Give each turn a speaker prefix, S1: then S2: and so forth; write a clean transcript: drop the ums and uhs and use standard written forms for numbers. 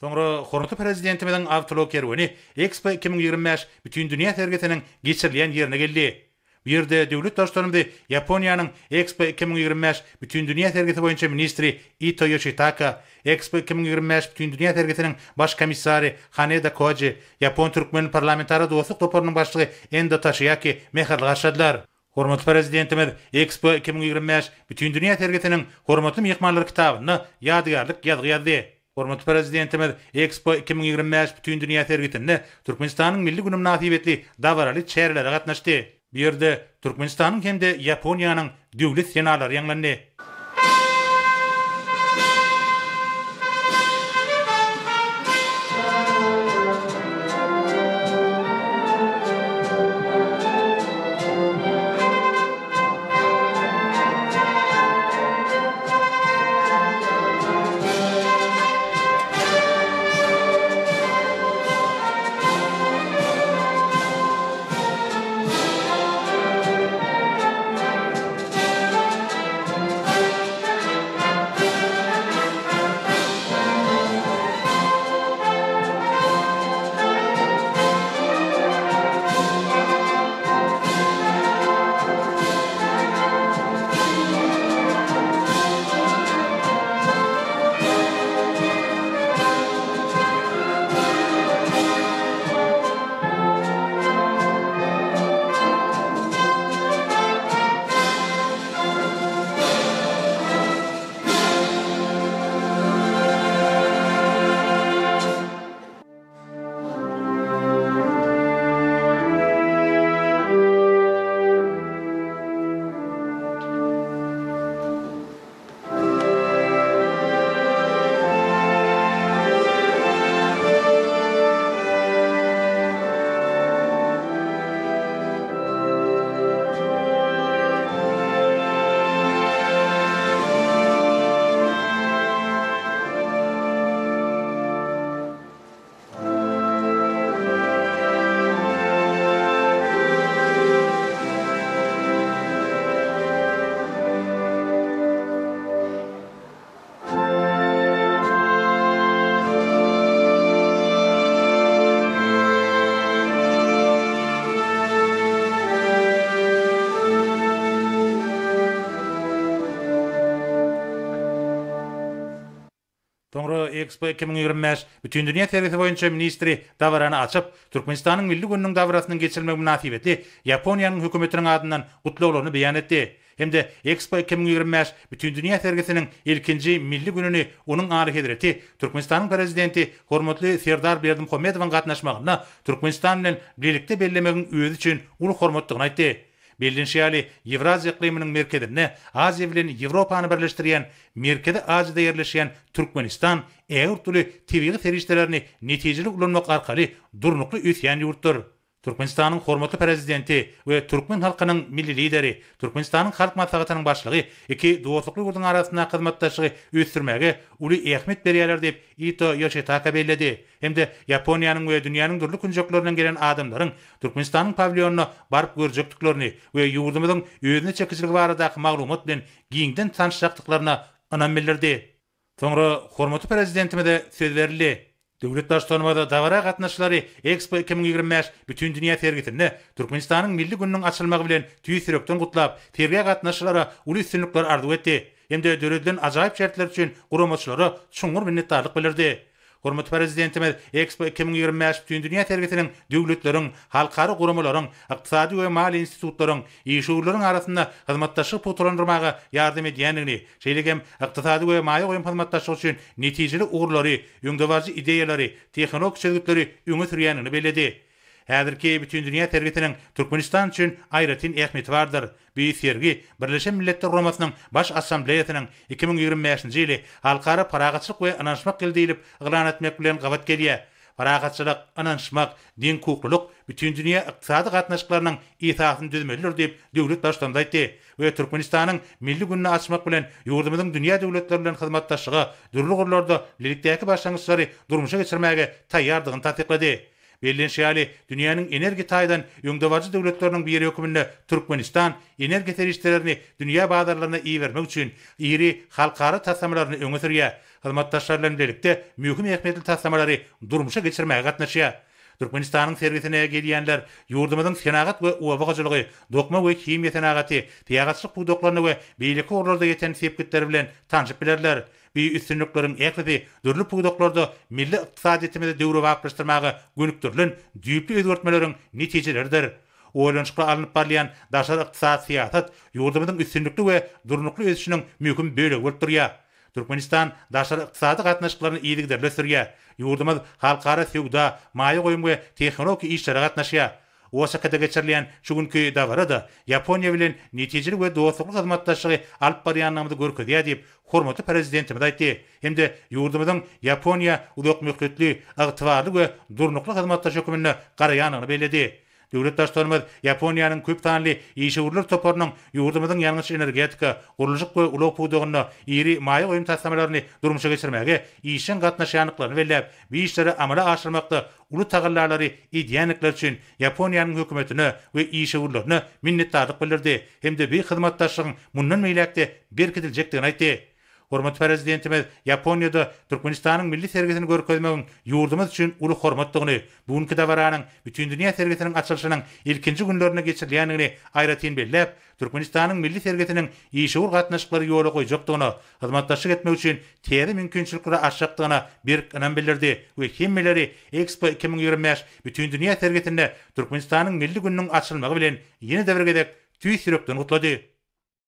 S1: Sonra hormatly prezidentimizin avtolog kerweni Expo 2025 bütün dünya sergisinin geçirilen yerine geldi. Bu yerde devlet dostlarımızı Japonya'nın Expo 2025 bütün dünya sergisi boyunca ministri Ito Yoshitaka, Expo 2025 bütün dünya sergisinin baş komissarı Haneda Koji, Japon-Türkmen parlamentary dostluk toparının başlığı Endo Taşıyaki meharlı aşadılar. Hormatly prezidentimiz Expo 2025 bütün dünya sergisinin hormatly mehmanlar kitabını yadigarlık yazdı. Hormatly prezidentimiz Expo 2025 bütün dünya sergisinde Türkmenistan'ın milli günü münasibetli davaraly çeyrelere gatnaşdy. Bu yerde Türkmenistan'ın hem de Japonya'nın döwlet senalary ýanglandy. Sonra Expo 2025 bütün dünya sergisi boyunca ministri davarany açıp Türkmenistan'ın milli gününün davarasynyň geçirilmegi münasibetli Japonya'nın hökümetiniň adından gutlawlaryny beýan etdi. Hem de Expo 2025 bütün dünya sergisinin ilkinci milli gününü onun ağrı hedreti Türkmenistan'ın prezidenti hormatly Serdar Berdimuhammedowyň gatnaşmagyna Türkmenistan bilen birlikde bellemegiň özü üçin uly hormatlygyny aýtdy. Bellinşýäli Ýewraziýa ikliminiň merkezine Aziýa bilen Ýewropany birleşdirýän Merkezi Aziýada ýerleşýän Türkmenistan äger türlü tebigy serişdelerini netijeli ulanmak arkaly durnukly üsýan ýurtdyr. Türkmenistan'ın hormatly prezidenti ve Türkmen halkynyň milli lideri, Türkmenistan'ın halk maslahatynyň başlygy iki dostlukly ýurduň arasynda hyzmatdaşlygy ösdürmäge uly ähmiýet berýärler dep Ito Yoshitaka bellädi. Hem de Japonya'nın ve dünýäniň durly künjekleriniň gelen adamlaryň Türkmenistan'ın pavilyonuna barıp görjekdiklerini we ýurdumyzyň özüne çekiciligi baradaky maglumat bilen giňden tanışjakdyklaryna ynam bildirdi. Soňra hormatly prezidentime söz berildi. Döwlet başçylarymyza davara gatnaşlary Expo 2025 bütün dünya sergisinde Türkmenistan'ın milli gününün açylmagy bilen tüýsürekden gutlap, terge gatnaşlara uly üstünlikler arzu etdi. Hem de döwletden ajaýyp şertler üçin guramaçylara çuňur minnetdarlyk bildirdi. Hormatly prezidentimiz Expo 2025 bütün dünya sergisinin döwletleriň, halkary guramalaryň, ykdysady we mali institutlaryň, ýeşurlaryň arasynda hyzmatdaşlyk putulandyrmaga ýardam edýändigini, şeýlegem ykdysady we mali goýum hyzmatdaşlyk üçin netijeli ugrulary, ýöňdebazy ideýalary, tehnologik çözgütleri öňe sürýändigini bellädi. Häzirki bütün dünya sergisinin Türkmenistan üçin aýratyn ähmiýeti bardyr. Bu sergi Birleşen Milletler Guramasynyň baş assambleýasynyň 2025-nji ýyly halkara paragatçylyk we ananşmak geldiýilip ýylan etmek bilen gabat gelýär. Paragatçylyk, ananşmak, din hukukluk bütün dünya ykdysady gatnaşyklarynyň esasyny düzmelidir diýip döwlet başçylarına aýtdy. We Türkmenistan'ın milli gününi açmak bilen ýurdumyzyň dünýä döwletleri bilen hyzmatdaşlygy, dürli gurlarda lilikdäki başlangyçlary durmuşa geçirmäge taýýardygyny tasdiklady. Bellenşäli dünýäniň energi taýdan öňdebajy döwletleriniň biri höküminde Türkmenistan energi terişlerini dünýä bazarlaryna iýermek üçin iri halkara tasamalaryny öňe sürýär. Hyzmatdaşlar bilen birlikde mühim ähmiýetli tasamalary durmuşa geçirmäge gatnaşýar. Türkmenistanyň serwisine gelýänler ýurdumyzyň senagat we uwagaçylygy, dokma we himiýa senagaty, tiýagatçylyk budaklaryny we beýleki orlarda ýeten sepkitleri bilen tanışyp bilerler. Bir üstünlükleriň ähli dürli pudoklarda milli ykdysadyetimizi döwre wagtlaşdyrmagy gönükdirilen düýpli özgertmeleriň netijeleridir. Oýlanşyka alınıp barlayan daşary ykdysat siýasat ýurdumyzyň üstünlükli we durnukly ösüşiniň möhüm bölegi bolup durýar. Türkmenistan daşary ykdysady gatnaşyklaryny iýdigderle sürýär. Ýurdumyz halkara sewda, maýa goýum we tehnologiýa işlere gatnaşýar. Osakada geçirilen şu günkü davarada Yaponiya bilen netijeli we dostluk hyzmatdaşlygy alyp barýanlygymy görkezýär diýip hormatly prezidentimiz aýtdy. Hemde ýurdumyzyň Yaponiya uzak möhletli, agtywarly we durnukly hyzmatdaş hökümine garaýanyny bellädi. Döwletdaşlarymyz Yaponiýanyň köp sanly işgörler toparynyň ýurdumyzyň ýalňyş energetika, guruluşyk we ulak pudugyny iri maýa goýum tasamalaryny durmuşa geçirmäge işin gatnaşýanlyklaryny belläp, bu işleri amala aşyrmakda uly tagallarlary ideýanlyklar üçin Yaponiýanyň hökümetine we işgörlerine minnetdarlyk bildirdi. Hemde bu hyzmatdaşlygyň mundan meýlekde berkitiljekdigini aýtdy. Hormat prezidentimiz Yaponiýada Türkmenistanyň milli sergisini görkezmegiň ýurdumyz üçin uly hormatdygyny, bugünkü dawaranyň bütün dünýä sergisiniň açylyşynyň ilkinji günlerine geçirilýändigini aýratyn belläp, Türkmenistanyň milli sergisiniň işgör gatnaşyklary ýola goýjakdygyny, hyzmatdaşlyk etmek üçin täze mümkinçilikleri açjakdygyna bir önem bildirdi we hemmeleri Expo 2025 bütün dünýä sergisinde Türkmenistanyň milli gününiň açylmagy bilen ýeni däwre gedek tüý sürekden gutlady.